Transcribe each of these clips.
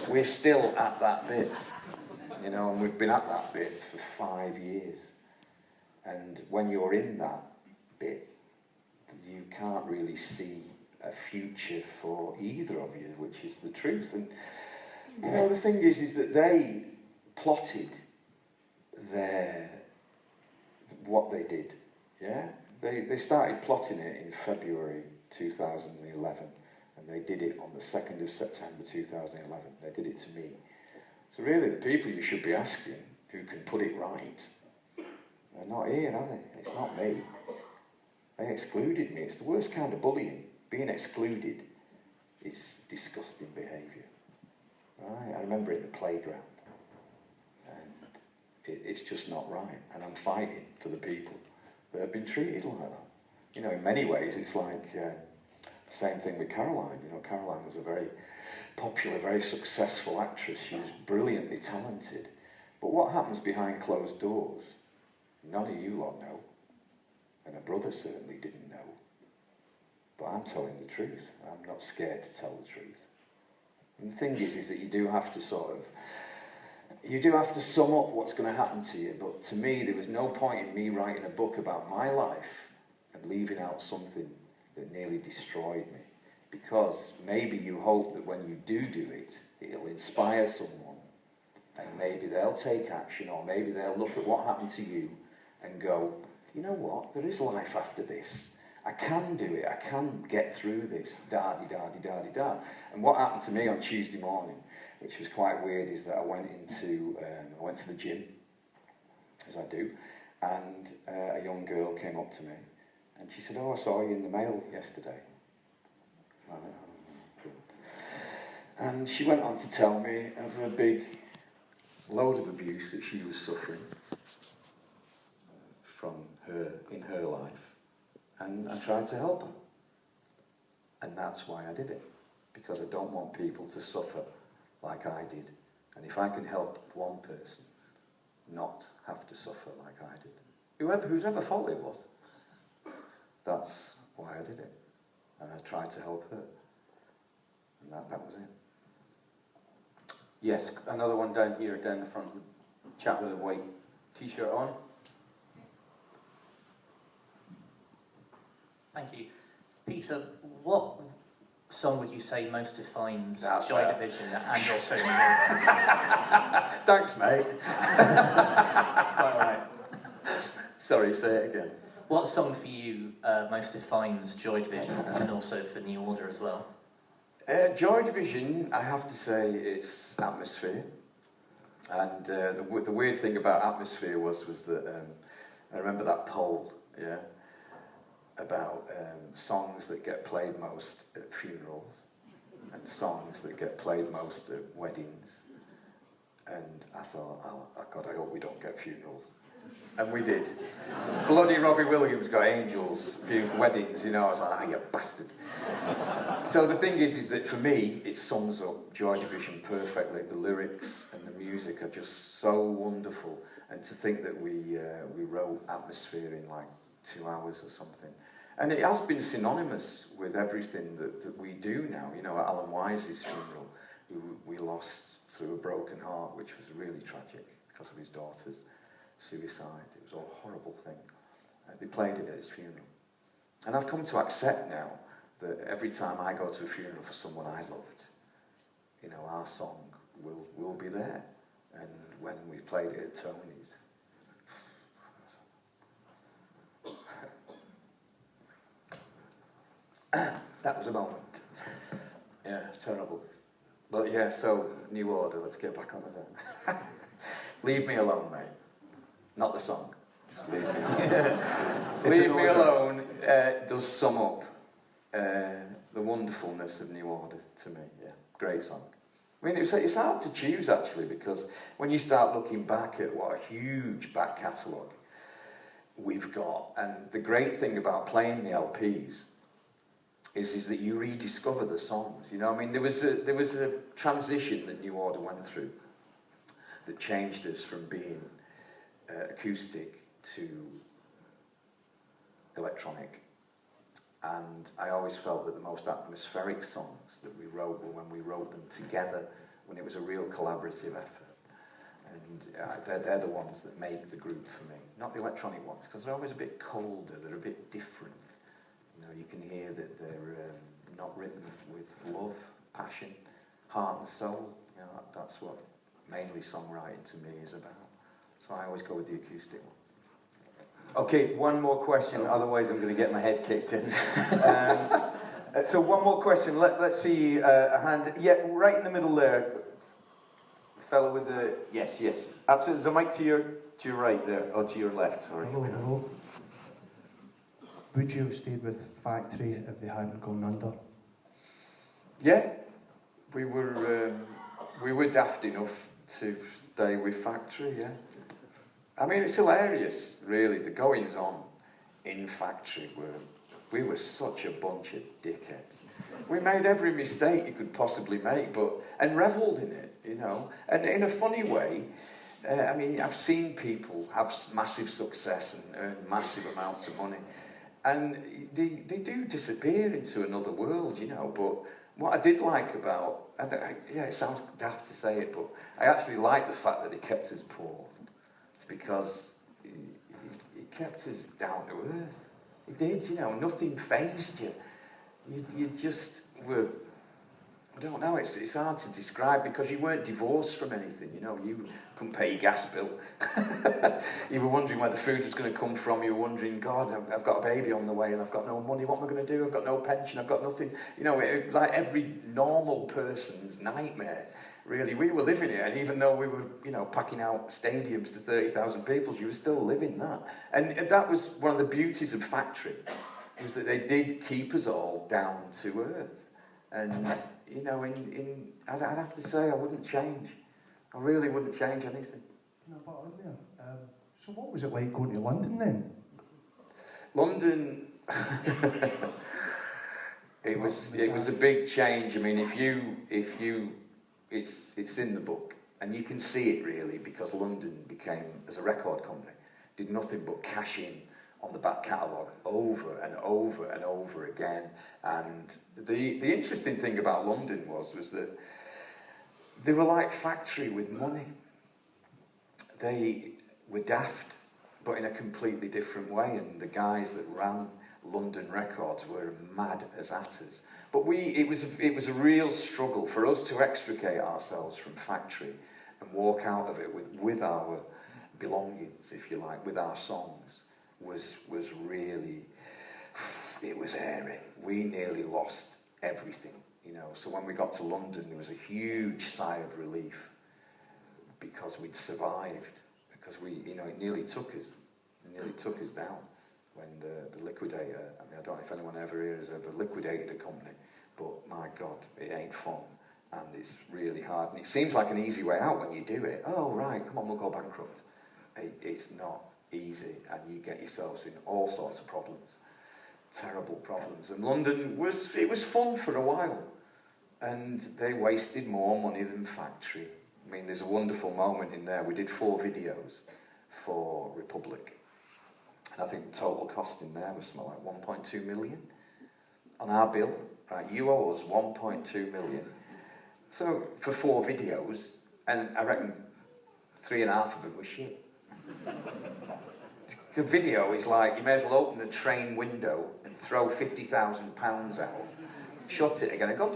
we're still at that bit, you know, and we've been at that bit for 5 years. And when you're in that bit, you can't really see a future for either of you, which is the truth. And you know, the thing is that they plotted what they did. Yeah, they started plotting it in February 2011, and they did it on the 2nd of September 2011. They did it to me. So really, the people you should be asking who can put it right are not here, are they? It's not me. They excluded me. It's the worst kind of bullying. Being excluded is disgusting behaviour. Right? I remember it in the playground. And it's just not right. And I'm fighting for the people that have been treated like that. You know, in many ways, it's like the same thing with Caroline. You know, Caroline was a very popular, very successful actress. She was brilliantly talented. But what happens behind closed doors, none of you lot know. And her brother certainly didn't know. But I'm telling the truth. I'm not scared to tell the truth. And the thing is that you do have to sum up what's going to happen to you. But to me, there was no point in me writing a book about my life and leaving out something that nearly destroyed me. Because maybe you hope that when you do it, it'll inspire someone. And maybe they'll take action, or maybe they'll look at what happened to you and go, you know what, there is life after this. I can do it, I can get through this, da-di-da-di-da-di-da. And what happened to me on Tuesday morning, which was quite weird, is that I went to the gym, as I do, and a young girl came up to me, and she said, oh, I saw you in the mail yesterday. And she went on to tell me of a big load of abuse that she was suffering in her life, and I tried to help her. And that's why I did it, because I don't want people to suffer like I did. And if I can help one person not have to suffer like I did, whoever fault it was, that's why I did it. And I tried to help her. And that was it. Yes, another one down here, down the front, chap with a white t-shirt on. Thank you. Peter, what song would you say most defines That's Joy fair. Division and also New Thanks, mate. Quite right. Sorry, say it again. What song for you most defines Joy Division and also for New Order as well? Joy Division, I have to say, it's atmosphere. And the weird thing about atmosphere was that I remember that poll, yeah, about songs that get played most at funerals and songs that get played most at weddings. And I thought, oh God, I hope we don't get funerals. And we did. Bloody Robbie Williams got angels, weddings, you know. I was like, ah, you bastard. So the thing is that for me, it sums up Joy Division perfectly. The lyrics and the music are just so wonderful. And to think that we wrote atmosphere in like 2 hours or something. And it has been synonymous with everything that we do now. You know, at Alan Wise's funeral, we lost through a broken heart, which was really tragic because of his daughter's suicide. It was a horrible thing. They played it at his funeral. And I've come to accept now that every time I go to a funeral for someone I loved, you know, our song will be there. And when we played it at Tony's, that was a moment. Yeah, terrible. But yeah, so New Order, let's get back on with that. Leave Me Alone, mate. Not the song. Leave Me Alone. Leave Me Alone does sum up the wonderfulness of New Order to me. Yeah, great song. I mean, it's hard to choose actually, because when you start looking back at what a huge back catalogue we've got, and the great thing about playing the LPs is that you rediscover the songs. You know, I mean, there was a transition that New Order went through that changed us from being acoustic to electronic. And I always felt that the most atmospheric songs that we wrote were when we wrote them together when it was a real collaborative effort. And they're the ones that make the group for me, not the electronic ones, because they're always a bit colder, they're a bit different. You know, you can hear that they're not written with love, passion, heart and soul. You know, that's what mainly songwriting to me is about. So I always go with the acoustic one. Okay, one more question, otherwise I'm going to get my head kicked in. So one more question, let's see a hand. Yeah, right in the middle there. Fellow with the... Yes, absolutely. There's a mic to your right there, or to your left, sorry. Hello. Would you have stayed with Factory if they hadn't gone under? Yeah, we were daft enough to stay with Factory, yeah. I mean, it's hilarious, really, the goings on in Factory we were such a bunch of dickheads. We made every mistake you could possibly make, and revelled in it, you know. And in a funny way, I mean, I've seen people have massive success and earn massive amounts of money, and they do disappear into another world, you know. But what I did like about, yeah, it sounds daft to say it, but I actually like the fact that he kept us poor, because he kept us down to earth. He did, you know, nothing fazed you. You just were, I don't know, it's hard to describe, because you weren't divorced from anything, you know. You couldn't pay your gas bill. You were wondering where the food was going to come from. You were wondering, God, I've got a baby on the way and I've got no money. What am I going to do? I've got no pension. I've got nothing. You know, it was like every normal person's nightmare, really. We were living it, and even though we were, you know, packing out stadiums to 30,000 people, you were still living that. And that was one of the beauties of Factory, was that they did keep us all down to earth. And, you know, I'd have to say I wouldn't change. I really wouldn't change anything. No, but on there. So what was it like going to London then? London, it was a big change. I mean, it's in the book, and you can see it really, because London became, as a record company, did nothing but cash in on the back catalogue over and over and over again. And the interesting thing about London was that they were like Factory with money. They were daft, but in a completely different way. And the guys that ran London Records were mad as hatters. But it was a real struggle for us to extricate ourselves from Factory and walk out of it with our belongings, if you like, with our songs. Was really, it was hairy. We nearly lost everything, you know. So when we got to London, there was a huge sigh of relief, because we'd survived, because you know, it nearly took us down when the liquidator, I mean, I don't know if anyone ever here has ever liquidated a company, but my God, it ain't fun, and it's really hard, and it seems like an easy way out when you do it. Oh, right, come on, we'll go bankrupt. It's not easy, and you get yourselves in all sorts of problems, terrible problems. And London was fun for a while, and they wasted more money than Factory. I mean, there's a wonderful moment in there. We did 4 videos for Republic, and I think the total cost in there was something like 1.2 million on our bill. Right, you owe us 1.2 million. So for 4 videos, and I reckon 3.5 of them were shit. The video is like, you may as well open the train window and throw £50,000 out, shut it again and go,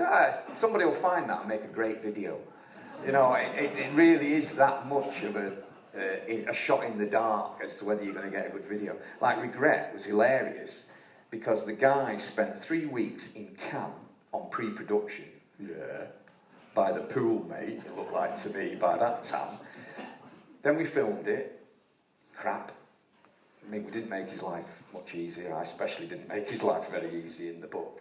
somebody will find that and make a great video. You know, it really is that much of a shot in the dark as to whether you're going to get a good video. Like Regret was hilarious, because the guy spent 3 weeks in Cannes on pre-production. Yeah. By the pool, mate, it looked like to me by that time. Then we filmed it. Crap. I mean, we didn't make his life much easier. I especially didn't make his life very easy in the book.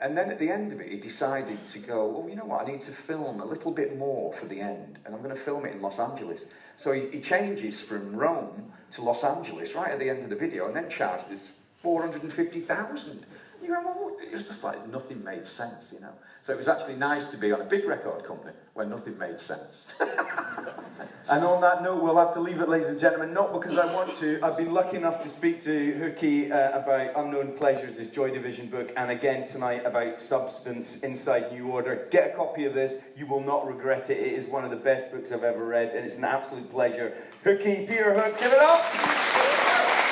And then at the end of it, he decided to go, well, you know what, I need to film a little bit more for the end, and I'm going to film it in Los Angeles. So he changes from Rome to Los Angeles right at the end of the video, and then charged us $450,000. You know, well, it was just like nothing made sense, you know. So it was actually nice to be on a big record company where nothing made sense. And on that note, we'll have to leave it, ladies and gentlemen, not because I want to. I've been lucky enough to speak to Hookie about Unknown Pleasures, his Joy Division book, and again tonight about Substance Inside New Order. Get a copy of this. You will not regret it. It is one of the best books I've ever read, and it's an absolute pleasure. Hookie, Peter Hook, give it up!